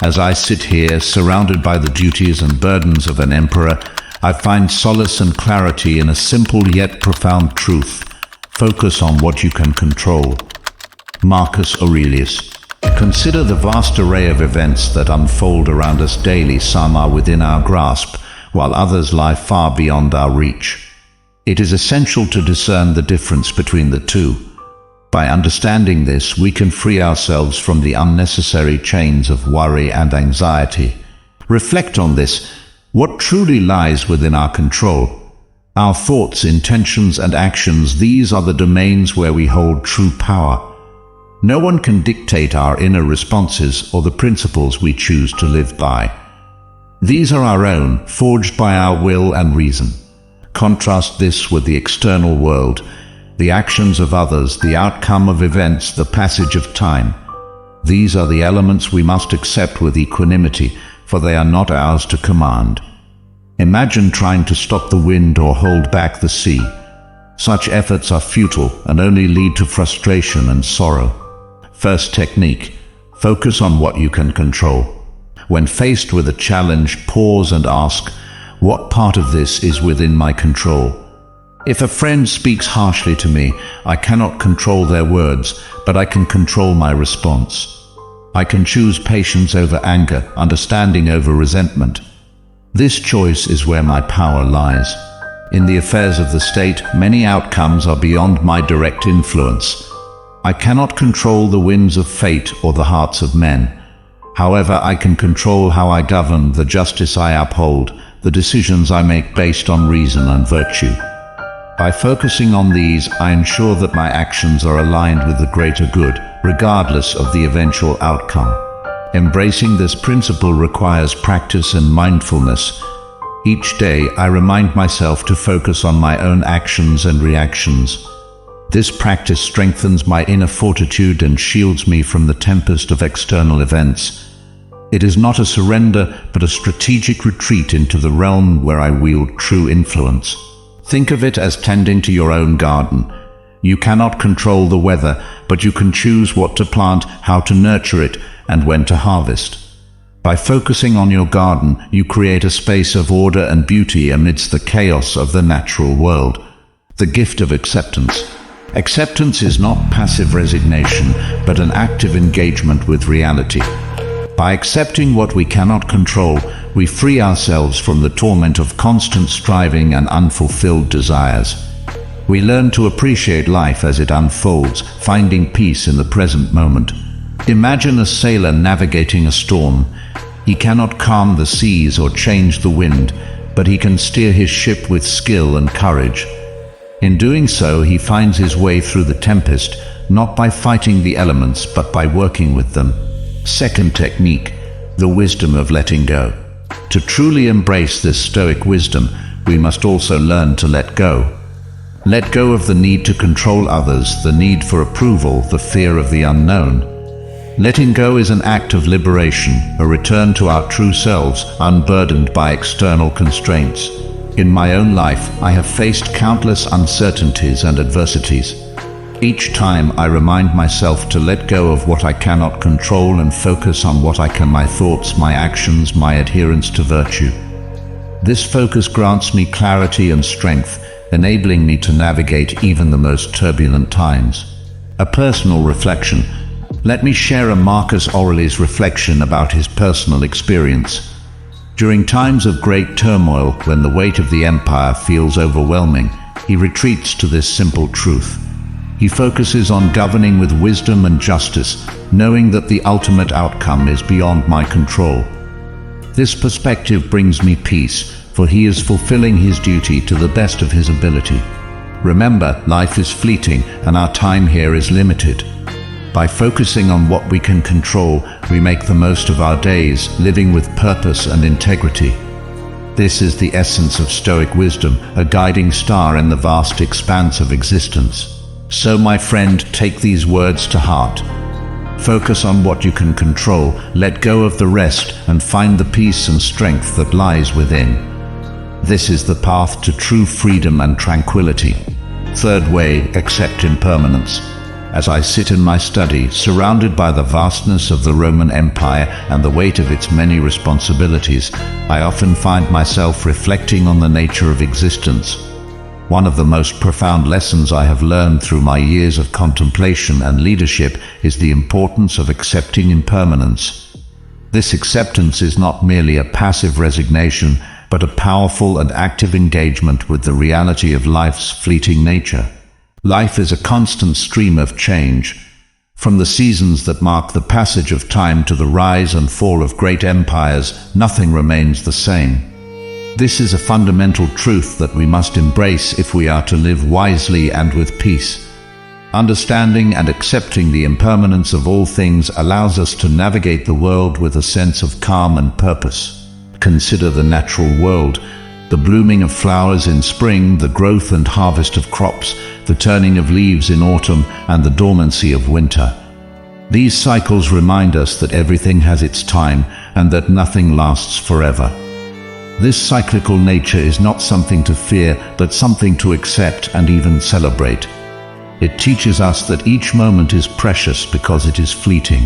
As I sit here, surrounded by the duties and burdens of an emperor, I find solace and clarity in a simple yet profound truth. Focus on what you can control. Marcus Aurelius. Consider the vast array of events that unfold around us daily. Some are within our grasp, while others lie far beyond our reach. It is essential to discern the difference between the two. By understanding this, we can free ourselves from the unnecessary chains of worry and anxiety. Reflect on this. What truly lies within our control? Our thoughts, intentions, and actions, these are the domains where we hold true power. No one can dictate our inner responses or the principles we choose to live by. These are our own, forged by our will and reason. Contrast this with the external world, the actions of others, the outcome of events, the passage of time. These are the elements we must accept with equanimity, for they are not ours to command. Imagine trying to stop the wind or hold back the sea. Such efforts are futile and only lead to frustration and sorrow. First technique: focus on what you can control. When faced with a challenge, pause and ask, what part of this is within my control? If a friend speaks harshly to me, I cannot control their words, but I can control my response. I can choose patience over anger, understanding over resentment. This choice is where my power lies. In the affairs of the state, many outcomes are beyond my direct influence. I cannot control the winds of fate or the hearts of men. However, I can control how I govern, the justice I uphold, the decisions I make based on reason and virtue. By focusing on these, I ensure that my actions are aligned with the greater good, regardless of the eventual outcome. Embracing this principle requires practice and mindfulness. Each day, I remind myself to focus on my own actions and reactions. This practice strengthens my inner fortitude and shields me from the tempest of external events. It is not a surrender, but a strategic retreat into the realm where I wield true influence. Think of it as tending to your own garden. You cannot control the weather, but you can choose what to plant, how to nurture it, and when to harvest. By focusing on your garden, you create a space of order and beauty amidst the chaos of the natural world. The gift of acceptance. Acceptance is not passive resignation, but an active engagement with reality. By accepting what we cannot control, we free ourselves from the torment of constant striving and unfulfilled desires. We learn to appreciate life as it unfolds, finding peace in the present moment. Imagine a sailor navigating a storm. He cannot calm the seas or change the wind, but he can steer his ship with skill and courage. In doing so, he finds his way through the tempest, not by fighting the elements, but by working with them. Second technique: the wisdom of letting go. To truly embrace this Stoic wisdom, we must also learn to let go. Let go of the need to control others, the need for approval, the fear of the unknown. Letting go is an act of liberation, a return to our true selves, unburdened by external constraints. In my own life, I have faced countless uncertainties and adversities. Each time I remind myself to let go of what I cannot control and focus on what I can: my thoughts, my actions, my adherence to virtue. This focus grants me clarity and strength, enabling me to navigate even the most turbulent times. A personal reflection. Let me share a Marcus Aurelius reflection about his personal experience. During times of great turmoil, when the weight of the empire feels overwhelming, he retreats to this simple truth. He focuses on governing with wisdom and justice, knowing that the ultimate outcome is beyond my control. This perspective brings me peace, for he is fulfilling his duty to the best of his ability. Remember, life is fleeting and our time here is limited. By focusing on what we can control, we make the most of our days, living with purpose and integrity. This is the essence of Stoic wisdom, a guiding star in the vast expanse of existence. So, my friend, take these words to heart. Focus on what you can control, let go of the rest, and find the peace and strength that lies within. This is the path to true freedom and tranquility. Third way: accept impermanence. As I sit in my study, surrounded by the vastness of the Roman Empire and the weight of its many responsibilities, I often find myself reflecting on the nature of existence. One of the most profound lessons I have learned through my years of contemplation and leadership is the importance of accepting impermanence. This acceptance is not merely a passive resignation, but a powerful and active engagement with the reality of life's fleeting nature. Life is a constant stream of change. From the seasons that mark the passage of time to the rise and fall of great empires, nothing remains the same. This is a fundamental truth that we must embrace if we are to live wisely and with peace. Understanding and accepting the impermanence of all things allows us to navigate the world with a sense of calm and purpose. Consider the natural world, the blooming of flowers in spring, the growth and harvest of crops, the turning of leaves in autumn, and the dormancy of winter. These cycles remind us that everything has its time and that nothing lasts forever. This cyclical nature is not something to fear, but something to accept and even celebrate. It teaches us that each moment is precious because it is fleeting.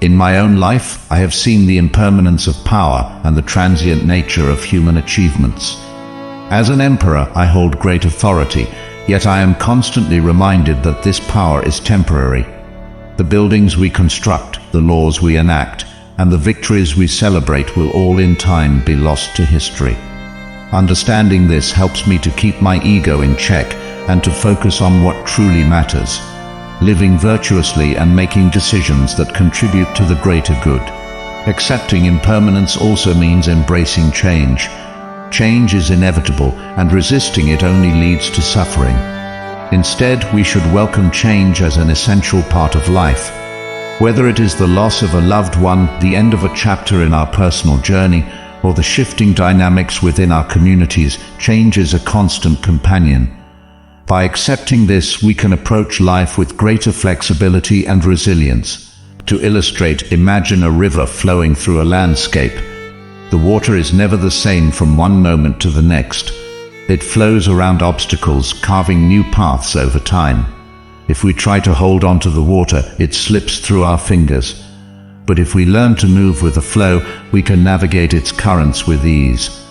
In my own life, I have seen the impermanence of power and the transient nature of human achievements. As an emperor, I hold great authority, yet I am constantly reminded that this power is temporary. The buildings we construct, the laws we enact, and the victories we celebrate will all in time be lost to history. Understanding this helps me to keep my ego in check and to focus on what truly matters, living virtuously and making decisions that contribute to the greater good. Accepting impermanence also means embracing change. Change is inevitable, and resisting it only leads to suffering. Instead, we should welcome change as an essential part of life. Whether it is the loss of a loved one, the end of a chapter in our personal journey, or the shifting dynamics within our communities, change is a constant companion. By accepting this, we can approach life with greater flexibility and resilience. To illustrate, imagine a river flowing through a landscape. The water is never the same from one moment to the next. It flows around obstacles, carving new paths over time. If we try to hold on to the water, it slips through our fingers. But if we learn to move with the flow, we can navigate its currents with ease.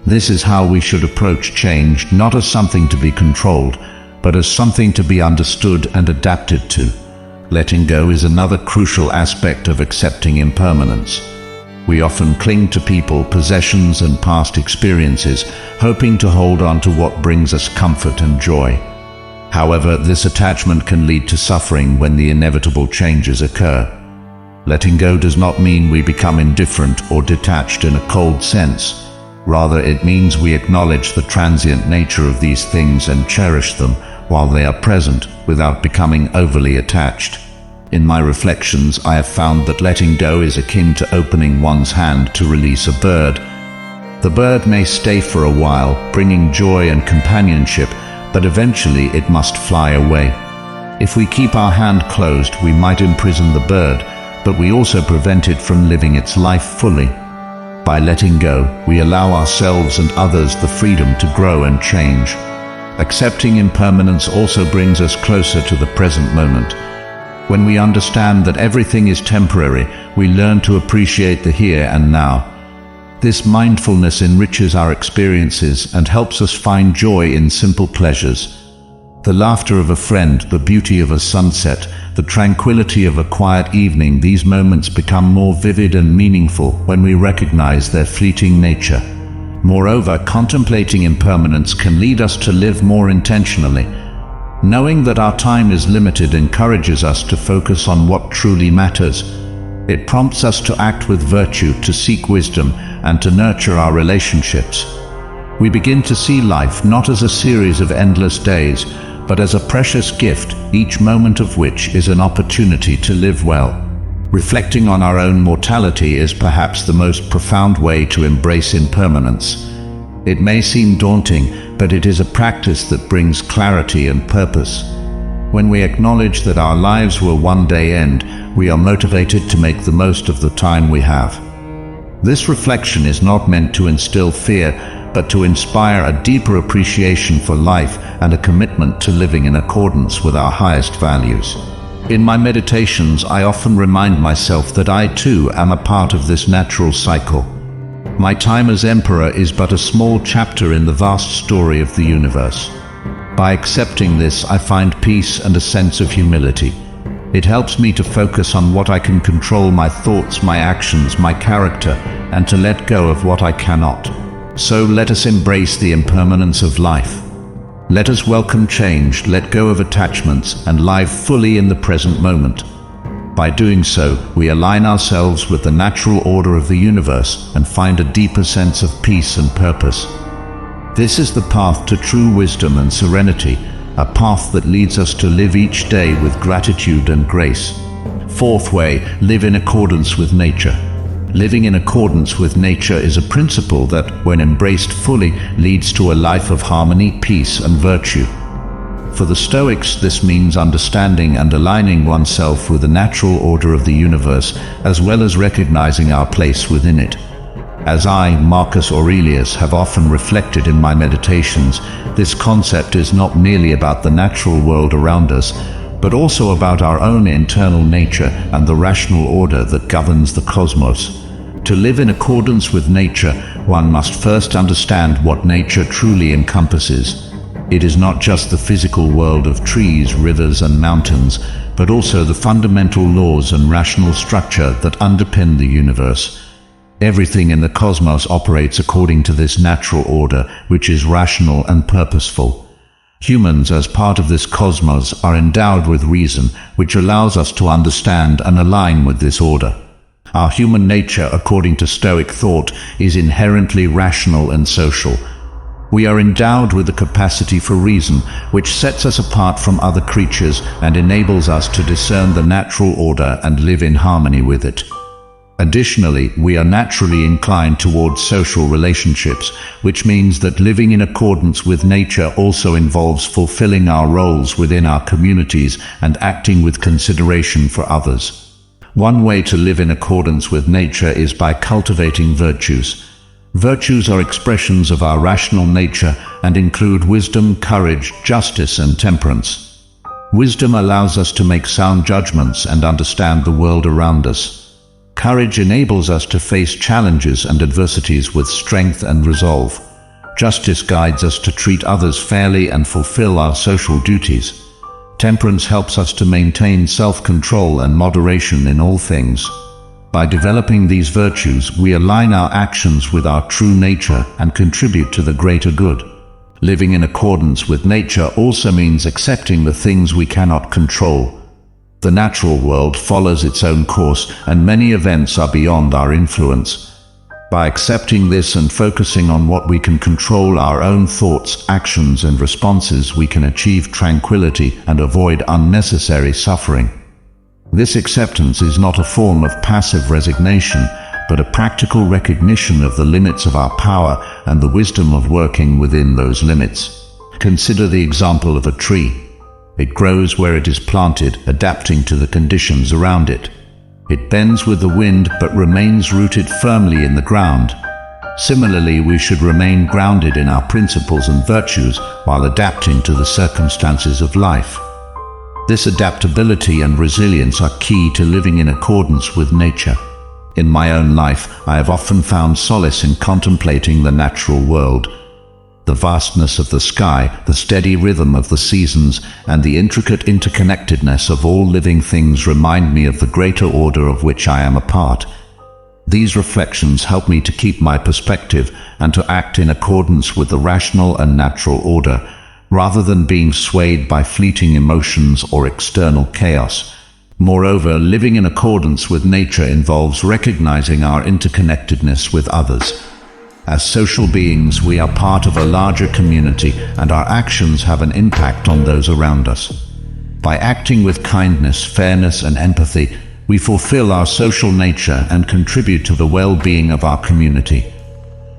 This is how we should approach change, not as something to be controlled, but as something to be understood and adapted to. Letting go is another crucial aspect of accepting impermanence. We often cling to people, possessions, and past experiences, hoping to hold on to what brings us comfort and joy. However, this attachment can lead to suffering when the inevitable changes occur. Letting go does not mean we become indifferent or detached in a cold sense. Rather, it means we acknowledge the transient nature of these things and cherish them while they are present, without becoming overly attached. In my reflections, I have found that letting go is akin to opening one's hand to release a bird. The bird may stay for a while, bringing joy and companionship, but eventually it must fly away. If we keep our hand closed, we might imprison the bird, but we also prevent it from living its life fully. By letting go, we allow ourselves and others the freedom to grow and change. Accepting impermanence also brings us closer to the present moment. When we understand that everything is temporary, we learn to appreciate the here and now. This mindfulness enriches our experiences and helps us find joy in simple pleasures. The laughter of a friend, the beauty of a sunset, the tranquility of a quiet evening, these moments become more vivid and meaningful when we recognize their fleeting nature. Moreover, contemplating impermanence can lead us to live more intentionally. Knowing that our time is limited encourages us to focus on what truly matters. It prompts us to act with virtue, to seek wisdom, and to nurture our relationships. We begin to see life not as a series of endless days, but as a precious gift, each moment of which is an opportunity to live well. Reflecting on our own mortality is perhaps the most profound way to embrace impermanence. It may seem daunting, but it is a practice that brings clarity and purpose. When we acknowledge that our lives will one day end, we are motivated to make the most of the time we have. This reflection is not meant to instill fear, but to inspire a deeper appreciation for life and a commitment to living in accordance with our highest values. In my meditations, I often remind myself that I too am a part of this natural cycle. My time as emperor is but a small chapter in the vast story of the universe. By accepting this, I find peace and a sense of humility. It helps me to focus on what I can control: my thoughts, my actions, my character, and to let go of what I cannot. So let us embrace the impermanence of life. Let us welcome change, let go of attachments, and live fully in the present moment. By doing so, we align ourselves with the natural order of the universe and find a deeper sense of peace and purpose. This is the path to true wisdom and serenity, a path that leads us to live each day with gratitude and grace. Fourth way, live in accordance with nature. Living in accordance with nature is a principle that, when embraced fully, leads to a life of harmony, peace, and virtue. For the Stoics, this means understanding and aligning oneself with the natural order of the universe, as well as recognizing our place within it. As I, Marcus Aurelius, have often reflected in my meditations, this concept is not merely about the natural world around us, but also about our own internal nature and the rational order that governs the cosmos. To live in accordance with nature, one must first understand what nature truly encompasses. It is not just the physical world of trees, rivers, and mountains, but also the fundamental laws and rational structure that underpin the universe. Everything in the cosmos operates according to this natural order, which is rational and purposeful. Humans, as part of this cosmos, are endowed with reason, which allows us to understand and align with this order. Our human nature, according to Stoic thought, is inherently rational and social. We are endowed with the capacity for reason, which sets us apart from other creatures and enables us to discern the natural order and live in harmony with it. Additionally, we are naturally inclined towards social relationships, which means that living in accordance with nature also involves fulfilling our roles within our communities and acting with consideration for others. One way to live in accordance with nature is by cultivating virtues. Virtues are expressions of our rational nature and include wisdom, courage, justice, and temperance. Wisdom allows us to make sound judgments and understand the world around us. Courage enables us to face challenges and adversities with strength and resolve. Justice guides us to treat others fairly and fulfill our social duties. Temperance helps us to maintain self-control and moderation in all things. By developing these virtues, we align our actions with our true nature and contribute to the greater good. Living in accordance with nature also means accepting the things we cannot control. The natural world follows its own course, and many events are beyond our influence. By accepting this and focusing on what we can control, our own thoughts, actions, and responses, we can achieve tranquility and avoid unnecessary suffering. This acceptance is not a form of passive resignation, but a practical recognition of the limits of our power and the wisdom of working within those limits. Consider the example of a tree. It grows where it is planted, adapting to the conditions around it. It bends with the wind but remains rooted firmly in the ground. Similarly, we should remain grounded in our principles and virtues while adapting to the circumstances of life. This adaptability and resilience are key to living in accordance with nature. In my own life, I have often found solace in contemplating the natural world. The vastness of the sky, the steady rhythm of the seasons, and the intricate interconnectedness of all living things remind me of the greater order of which I am a part. These reflections help me to keep my perspective and to act in accordance with the rational and natural order, rather than being swayed by fleeting emotions or external chaos. Moreover, living in accordance with nature involves recognizing our interconnectedness with others. As social beings, we are part of a larger community, and our actions have an impact on those around us. By acting with kindness, fairness, and empathy, we fulfill our social nature and contribute to the well-being of our community.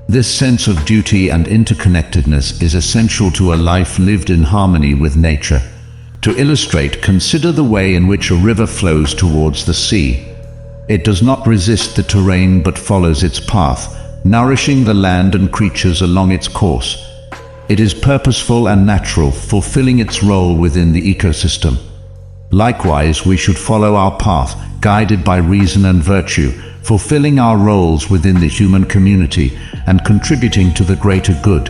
This sense of duty and interconnectedness is essential to a life lived in harmony with nature. To illustrate, consider the way in which a river flows towards the sea. It does not resist the terrain but follows its path, nourishing the land and creatures along its course. It is purposeful and natural, fulfilling its role within the ecosystem. Likewise, we should follow our path, guided by reason and virtue, fulfilling our roles within the human community and contributing to the greater good.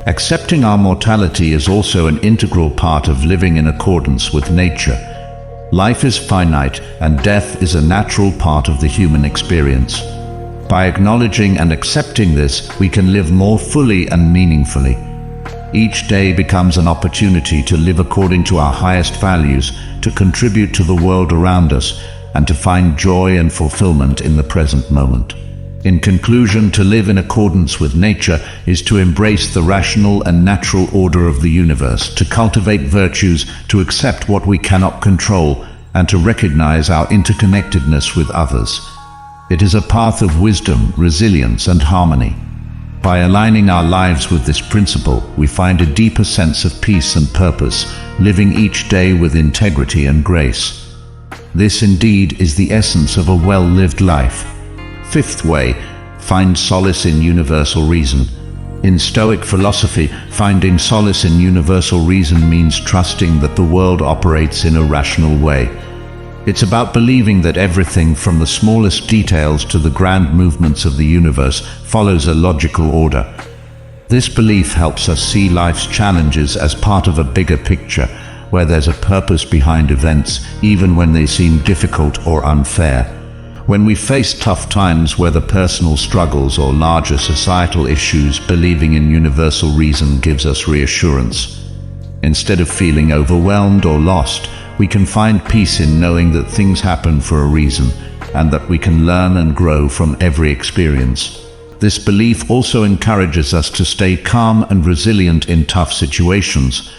Accepting our mortality is also an integral part of living in accordance with nature. Life is finite, and death is a natural part of the human experience. By acknowledging and accepting this, we can live more fully and meaningfully. Each day becomes an opportunity to live according to our highest values, to contribute to the world around us, and to find joy and fulfillment in the present moment. In conclusion, to live in accordance with nature is to embrace the rational and natural order of the universe, to cultivate virtues, to accept what we cannot control, and to recognize our interconnectedness with others. It is a path of wisdom, resilience, and harmony. By aligning our lives with this principle, we find a deeper sense of peace and purpose, living each day with integrity and grace. This indeed is the essence of a well-lived life. Fifth way, find solace in universal reason. In Stoic philosophy, finding solace in universal reason means trusting that the world operates in a rational way. It's about believing that everything, from the smallest details to the grand movements of the universe, follows a logical order. This belief helps us see life's challenges as part of a bigger picture, where there's a purpose behind events, even when they seem difficult or unfair. When we face tough times, whether personal struggles or larger societal issues, believing in universal reason gives us reassurance. Instead of feeling overwhelmed or lost, we can find peace in knowing that things happen for a reason, and that we can learn and grow from every experience. This belief also encourages us to stay calm and resilient in tough situations.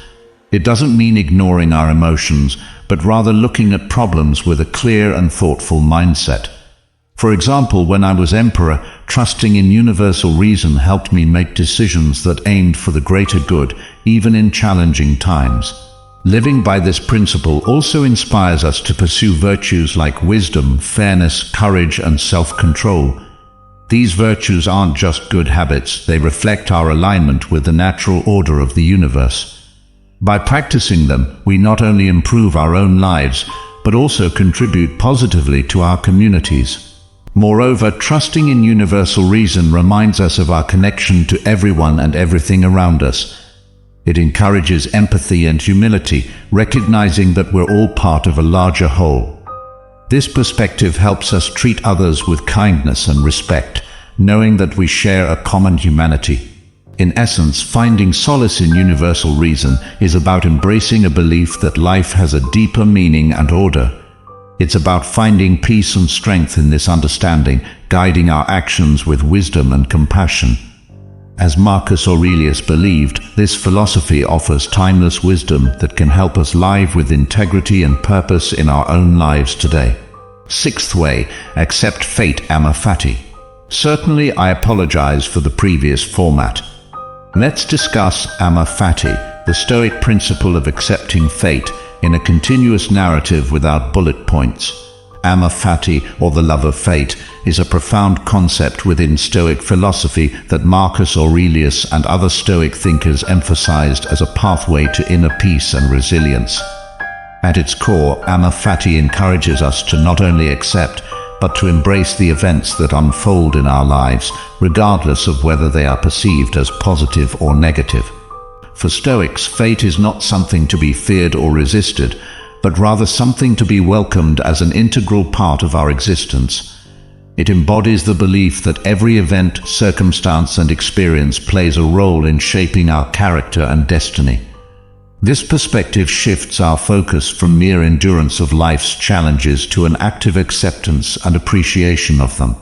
It doesn't mean ignoring our emotions, but rather looking at problems with a clear and thoughtful mindset. For example, when I was emperor, trusting in universal reason helped me make decisions that aimed for the greater good, even in challenging times. Living by this principle also inspires us to pursue virtues like wisdom, fairness, courage, and self-control. These virtues aren't just good habits, they reflect our alignment with the natural order of the universe. By practicing them, we not only improve our own lives, but also contribute positively to our communities. Moreover, trusting in universal reason reminds us of our connection to everyone and everything around us. It encourages empathy and humility, recognizing that we're all part of a larger whole. This perspective helps us treat others with kindness and respect, knowing that we share a common humanity. In essence, finding solace in universal reason is about embracing a belief that life has a deeper meaning and order. It's about finding peace and strength in this understanding, guiding our actions with wisdom and compassion. As Marcus Aurelius believed, this philosophy offers timeless wisdom that can help us live with integrity and purpose in our own lives today. Sixth way, accept fate. Amor Fati. Certainly, I apologize for the previous format. Let's discuss Amor Fati, the Stoic principle of accepting fate, in a continuous narrative without bullet points. Amor Fati, or the love of fate, is a profound concept within Stoic philosophy that Marcus Aurelius and other Stoic thinkers emphasized as a pathway to inner peace and resilience. At its core, Amor Fati encourages us to not only accept, but to embrace the events that unfold in our lives, regardless of whether they are perceived as positive or negative. For Stoics, fate is not something to be feared or resisted, but rather something to be welcomed as an integral part of our existence. It embodies the belief that every event, circumstance, and experience plays a role in shaping our character and destiny. This perspective shifts our focus from mere endurance of life's challenges to an active acceptance and appreciation of them.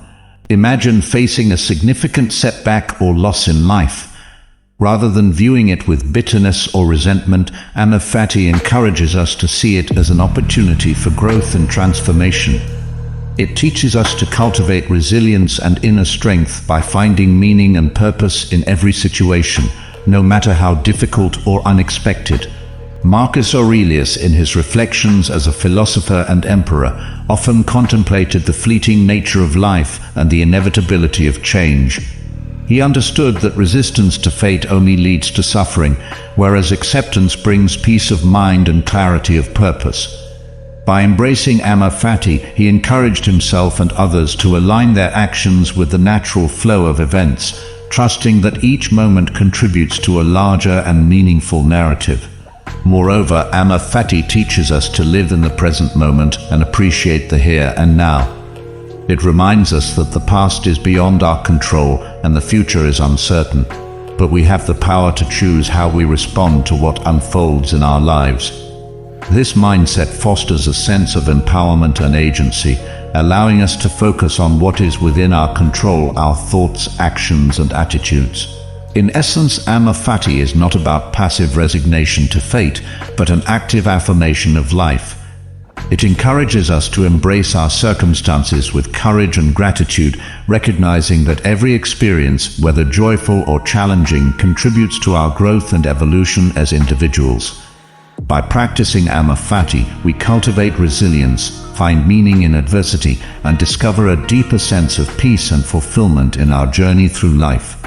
Imagine facing a significant setback or loss in life. Rather than viewing it with bitterness or resentment, Amor Fati encourages us to see it as an opportunity for growth and transformation. It teaches us to cultivate resilience and inner strength by finding meaning and purpose in every situation, no matter how difficult or unexpected. Marcus Aurelius, in his reflections as a philosopher and emperor, often contemplated the fleeting nature of life and the inevitability of change. He understood that resistance to fate only leads to suffering, whereas acceptance brings peace of mind and clarity of purpose. By embracing Amor Fati, he encouraged himself and others to align their actions with the natural flow of events, trusting that each moment contributes to a larger and meaningful narrative. Moreover, Amor Fati teaches us to live in the present moment and appreciate the here and now. It reminds us that the past is beyond our control and the future is uncertain, but we have the power to choose how we respond to what unfolds in our lives. This mindset fosters a sense of empowerment and agency, allowing us to focus on what is within our control, our thoughts, actions, and attitudes. In essence, Amor Fati is not about passive resignation to fate, but an active affirmation of life. It encourages us to embrace our circumstances with courage and gratitude, recognizing that every experience, whether joyful or challenging, contributes to our growth and evolution as individuals. By practicing Amor Fati, we cultivate resilience, find meaning in adversity, and discover a deeper sense of peace and fulfillment in our journey through life.